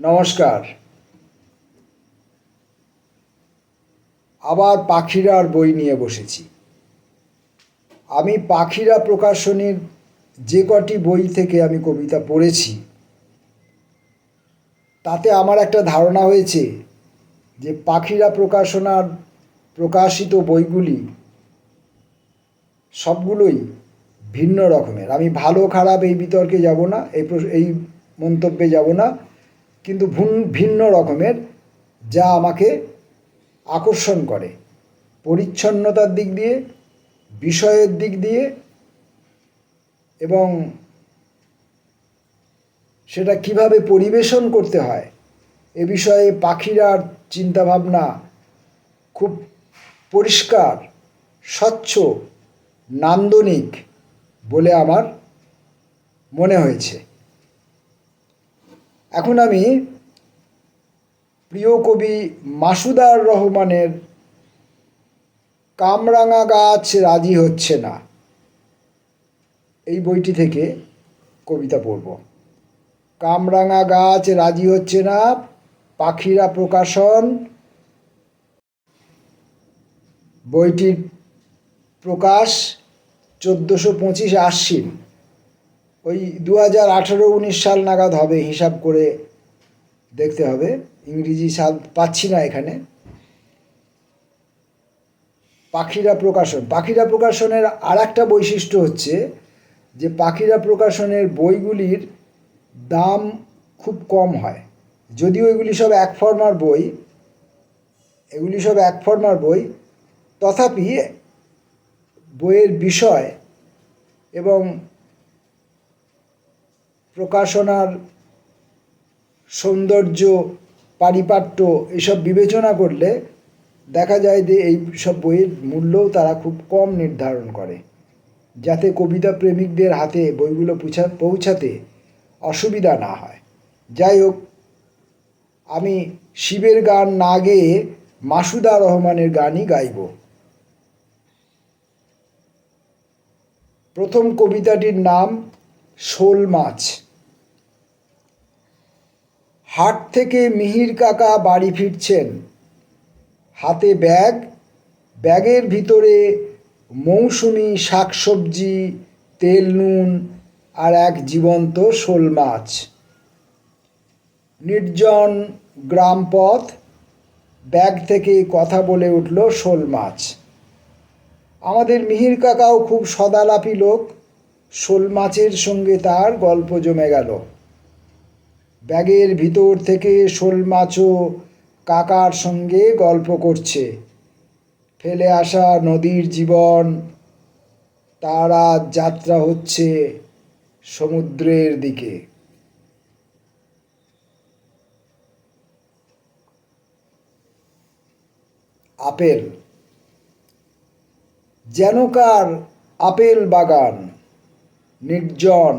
নমস্কার। আবার পাখিরার বই নিয়ে বসেছি। আমি পাখিরা প্রকাশনীর যে কটি বই থেকে আমি কবিতা পড়েছি তাতে আমার একটা ধারণা হয়েছে যে পাখিরা প্রকাশনার প্রকাশিত বইগুলি সবগুলোই ভিন্ন রকমের। আমি ভালো খারাপ এই বিতর্কে যাব না, এই মন্তব্যে যাব না, কিন্তু ভিন্ন রকমের, যা আমাকে আকর্ষণ করে পরিচ্ছন্নতার দিক দিয়ে, বিষয়ের দিক দিয়ে, এবং সেটা কিভাবে পরিবেশন করতে হয় এ বিষয়ে পাখিরার চিন্তাভাবনা খুব পরিষ্কার, স্বচ্ছ, নান্দনিক বলে আমার মনে হয়েছে। এখন আমি প্রিয় কবি মাসুদার রহমানের কামরাঙা গাছ রাজি হচ্ছে না এই বইটি থেকে কবিতা পড়ব। কামরাঙা গাছ রাজি হচ্ছে না, পাখিরা প্রকাশন। বইটির প্রকাশ 1425 আশ্বিন, ওই 2018-19 সাল নাগাদ হবে, হিসাব করে দেখতে হবে, ইংরেজি সাল পাচ্ছি না এখানে। পাখিরা প্রকাশনের আর একটা বৈশিষ্ট্য হচ্ছে যে পাখিরা প্রকাশনের বইগুলির দাম খুব কম হয়। যদিও এগুলি সব এক ফর্মার বই, তথাপি বইয়ের বিষয় এবং প্রকাশনার সৌন্দর্য, পারিপাট্য এসব বিবেচনা করলে দেখা যায় যে এই সব বইয়ের মূল্যও তারা খুব কম নির্ধারণ করে, যাতে কবিতা প্রেমিকদের হাতে বইগুলো পৌঁছাতে অসুবিধা না হয়। যাই হোক, আমি শিবের গান না গেয়ে মাসুদা রহমানের গানই গাইব। প্রথম কবিতাটির নাম শোল মাছ। হাট থেকে মিহির কাকা বাড়ি ফিরছেন, হাতে ব্যাগের ভিতরে মৌসুমি শাকসবজি, তেল নুন আর এক জীবন্ত শোল মাছ। নির্জন গ্রাম পথ, ব্যাগ থেকে কথা বলে উঠল শোল মাছ। আমাদের মিহির কাকাও খুব সদালাপি লোক, শোল মাছের সঙ্গে তার গল্প জমে গেল। ব্যাগের ভিতর থেকে শোল মাছও কাকার সঙ্গে গল্প করছে। ফেলে আসা নদীর জীবন, তার আজ যাত্রা হচ্ছে সমুদ্রের দিকে। আপেল। যেনকার আপেল বাগান, নির্জন,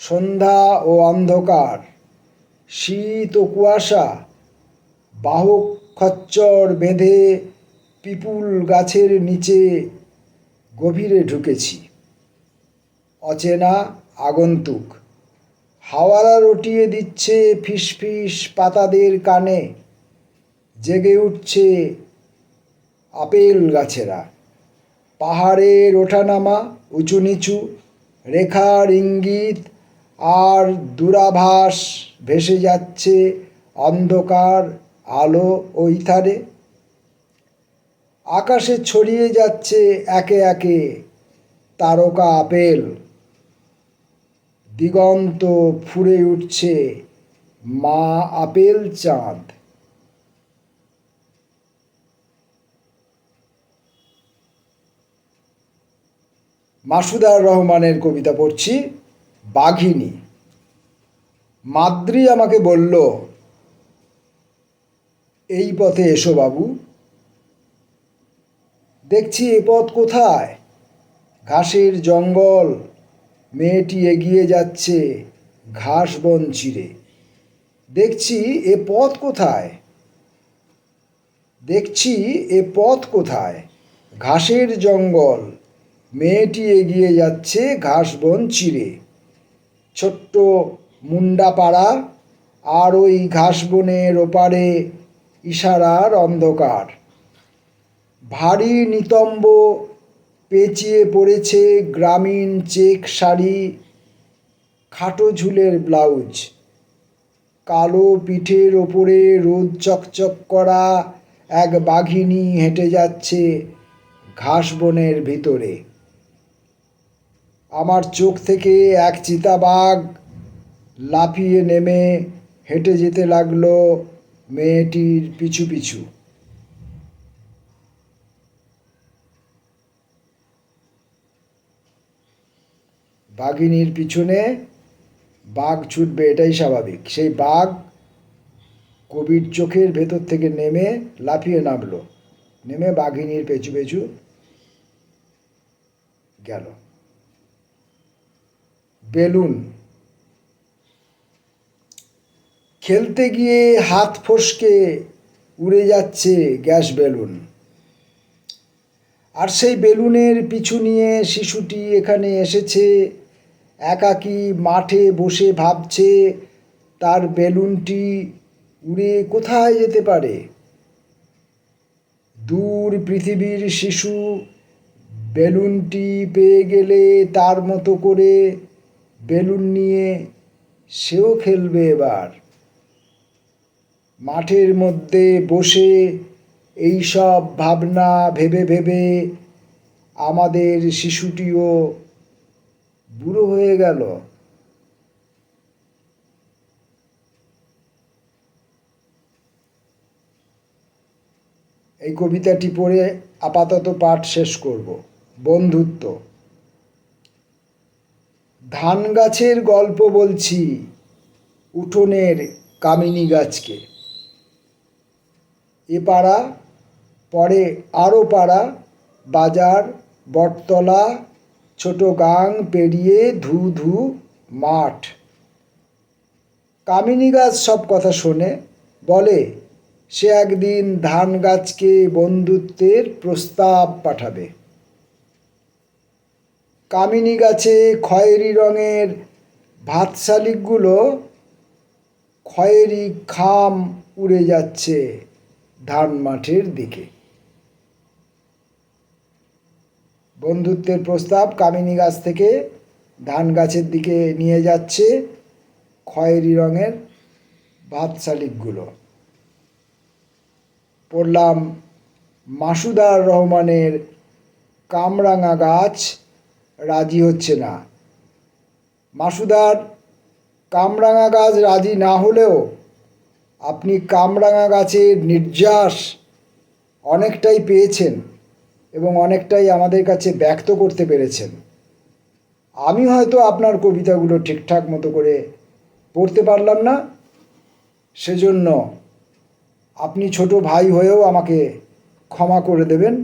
সন্ধ্যা ও অন্ধকার, শীত ও কুয়াশা, বাহক খচ্চর বেঁধে পিপুল গাছের নিচে গভীরে ঢুকেছি। অচেনা আগন্তুক হাওয়ারা রটিয়ে দিচ্ছে ফিসফিস পাতাদের কানে। জেগে উঠছে আপেল গাছেরা। পাহাড়ের ওঠানামা, উঁচু নিচু রেখার ইঙ্গিত আর দূরাভাস ভেসে যাচ্ছে অন্ধকার, আলো ও ইথারে। আকাশে ছড়িয়ে যাচ্ছে একে একে তারকা আপেল। দিগন্ত ফুঁড়ে উঠছে মা আপেল চাঁদ। মাসুদার রহমানের কবিতা পড়ছি, বাঘিনী। মাদ্রি আমাকে বলল, এই পথে এসো বাবু। দেখছি এ পথ কোথায়? ঘাসের জঙ্গল। মেয়েটি এগিয়ে যাচ্ছে ঘাস বন চিরে। দেখছি এ পথ কোথায়? ঘাসের জঙ্গল। মেয়েটি এগিয়ে যাচ্ছে ঘাস বন চিরে। ছোট্ট মুন্ডা পাড়া, আর ওই ঘাস বনের ওপারে ইশারার অন্ধকার। ভারী নিতম্ব পেঁচিয়ে পড়েছে গ্রামীণ চেক শাড়ি, খাটো ঝুলের ব্লাউজ। কালো পিঠের ওপরে রোদ চকচক করা এক বাঘিনী হেঁটে যাচ্ছে ঘাস বনের ভিতরে। আমার চোখ থেকে এক চিতাবাঘ লাফিয়ে নেমে হেঁটে যেতে লাগলো মেয়েটির পিছু পিছু। বাঘিনীর পিছনে বাঘ ছুটবে, এটাই স্বাভাবিক। সেই বাঘ কবির চোখের ভেতর থেকে নেমে লাফিয়ে নামলো, নেমে বাঘিনীর পেছু পেছু গেল। বেলুন খেলতে গিয়ে হাত ফসকে উড়ে যাচ্ছে গ্যাস বেলুন। আর সেই বেলুনের পিছু নিয়ে শিশুটি এখানে এসেছে, একাকী মাঠে বসে ভাবছে তার বেলুনটি উড়ে কোথায় যেতে পারে। দূর পৃথিবীর শিশু বেলুনটি পেয়ে গেলে তার মতো করে বেলুন নিয়ে সেও খেলবে এবার। মাঠের মধ্যে বসে এই সব ভাবনা ভেবে ভেবে আমাদের শিশুটিও বুড়ো হয়ে গেল। এই কবিতাটি পড়ে আপাতত পাঠ শেষ করব। বন্ধুত্ব। ধান গাছের গল্প বলছি উঠোনের কামিনী গাছকে। এ পাড়া, পরে আরও পাড়া, বাজার, বটতলা, ছোট গাং পেরিয়ে ধু ধু মাঠ। কামিনী গাছ সব কথা শোনে, বলে সে একদিন ধান গাছকে বন্ধুত্বের প্রস্তাব পাঠাবে। কামিনী গাছে খয়েরি রঙের ভাত শালিকগুলো খয়েরি খাম উড়ে যাচ্ছে ধান মাঠের দিকে। বন্ধুত্বের প্রস্তাব কামিনী গাছ থেকে ধান গাছের দিকে নিয়ে যাচ্ছে খয়েরি রঙের ভাত শালিকগুলো। পড়লাম মাসুদার রহমানের কামরাঙা গাছ রাজি হচ্ছে না। মাসুদার কামরাঙা গাছ রাজি না হলেও আপনি কামরাঙা গাছের নির্যাস অনেকটাই পেয়েছেন এবং অনেকটাই আমাদের কাছে ব্যক্ত করতে পেরেছেন। আমি হয়তো আপনার কবিতাগুলো ঠিকঠাক মতো করে পড়তে পারলাম না, সেজন্য আপনি ছোট ভাই হয়েও আমাকে ক্ষমা করে দেবেন,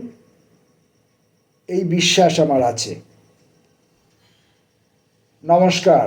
এই বিশ্বাস আমার আছে। নমস্কার।